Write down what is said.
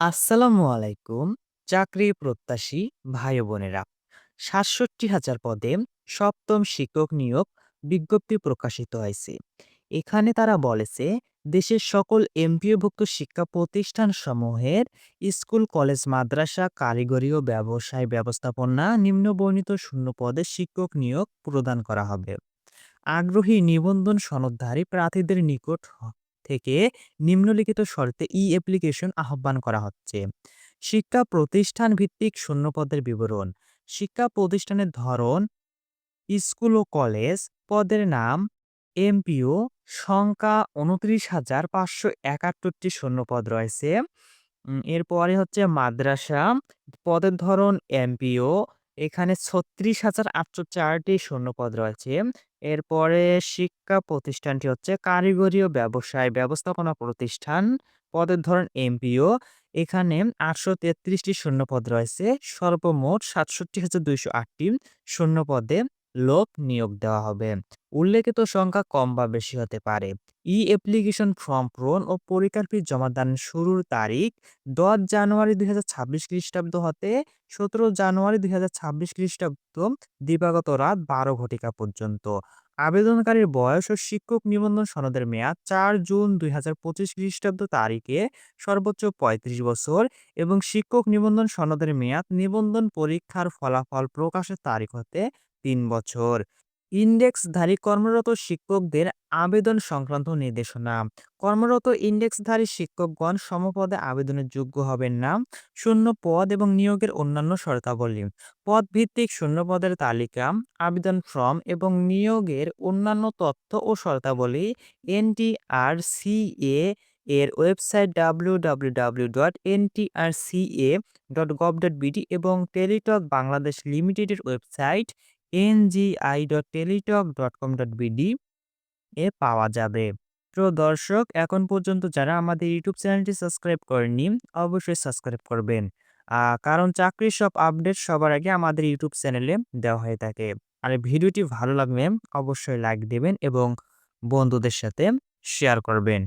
আসসালামু আলাইকুম। চাকরি প্রত্যাশী ভাই ও বোনেরা, ৬৭,০০০ পদে সপ্তম শিক্ষক নিয়োগ বিজ্ঞপ্তি প্রকাশিত হয়েছে। এখানে তারা বলেছে, দেশের সকল এমপিওভুক্ত শিক্ষা প্রতিষ্ঠান সমূহের স্কুল, কলেজ, মাদ্রাসা, কারিগরি ও ব্যবসায় ব্যবস্থাপনা নিম্নবর্ণিত শূন্য পদে শিক্ষক নিয়োগ প্রদান করা হবে। আগ্রহী নিবন্ধন সনদধারী প্রার্থীদের নিকট থেকে নিম্নলিখিত শর্তে অ্যাপ্লিকেশন আহ্বান করা হচ্ছে। শিক্ষা প্রতিষ্ঠান ভিত্তিক শূন্যপদের বিবরণ: শিক্ষা প্রতিষ্ঠানের ধরন স্কুল ও কলেজ, পদের নাম এমপিও, সংখ্যা ২৯,৫৭১টি শূন্যপদ রয়েছে। এরপরে হচ্ছে মাদ্রাসা, পদের ধরন এমপিও, এখানে ৩৬,৮০৪টি শূন্যপদ রয়েছে। এরপরে শিক্ষা প্রতিষ্ঠানটি হচ্ছে কারিগরি ও ব্যবসায় ব্যবস্থাপনা প্রতিষ্ঠান, পদের ধরন এমপিও, এখানে ৮৩৩টি শূন্যপদ রয়েছে। সর্বমোট ৬৭,২০৮টি শূন্যপদে লোক নিয়োগ দেওয়া হবে। উল্লেখিত সংখ্যা কম বা বেশি হতে পারে। অ্যাপ্লিকেশন ফর্ম পূরণ ও পরীক্ষার ফি জমাদান শুরুর তারিখ ১০ জানুয়ারি ২০২৬ খ্রিস্টাব্দ হতে ১৭ জানুয়ারি ২০২৬ খ্রিস্টাব্দ দিবাগত রাত ১২ ঘটিকা পর্যন্ত। আবেদনকারীর বয়স ও শিক্ষক নিবন্ধন সনদের মেয়াদ ৪ জুন ২০২৫ খ্রিস্টাব্দ তারিখে সর্বোচ্চ ৩৫ বছর এবং শিক্ষক নিবন্ধন সনদের মেয়াদ নিবন্ধন পরীক্ষার ফলাফল প্রকাশের তারিখ হতে ৩ বছর। ইনডেক্সধারী কর্মরত শিক্ষকদের আবেদন সংক্রান্ত নির্দেশনা: কর্মরত ইনডেক্সধারী শিক্ষকগণ সমপদে আবেদনের যোগ্য হবেন না। শূন্য পদ এবং নিয়োগের অন্যান্য শর্তাবলী: পদভিত্তিক শূন্যপদের তালিকা, আবেদন ফর্ম এবং নিয়োগের অন্যান্য তথ্য ও শর্তাবলী এনটিআরসিএ এর ওয়েবসাইট www.ntrca.gov.bd এবং টেলিটক বাংলাদেশ লিমিটেডের ওয়েবসাইট ngi.teletalk.com.bd এ পাওয়া যাবে। তো দর্শক, এখন পর্যন্ত যারা আমাদের ইউটিউব চ্যানেলটি সাবস্ক্রাইব করেননি, অবশ্যই সাবস্ক্রাইব করবেন। কারণ চাকরির সব আপডেট সবার আগে আমাদের ইউটিউব চ্যানেলে দেওয়া হয়ে থাকে। আর ভিডিওটি ভালো লাগলে অবশ্যই লাইক দেবেন এবং বন্ধুদের সাথে শেয়ার করবেন।